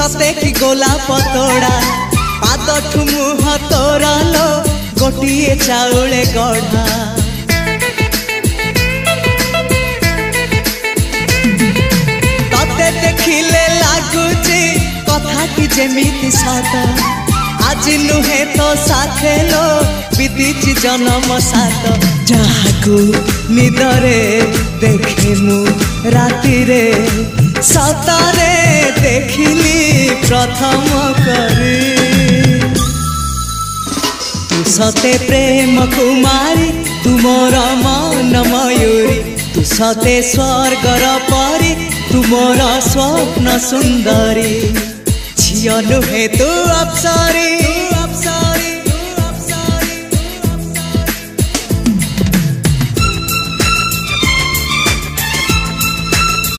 सते कि गोलाप तोड़ा पाद ठुमुह तोरा लो गोटिए चाउले गढ़ा तते देखिले लागुची कथा कि जेमिति सत आज नुहे तो साथे लो बीतीची जन्म सात जहाकू निदरे देखे मु राति रे सतारे देखिली प्रथम करी तू सते प्रेम कुमारी तू मोर मन मयूरी तू सते स्वर्गर परी तू मोर स्वप्न सुंदरी झियो नुहे तू अप्सरी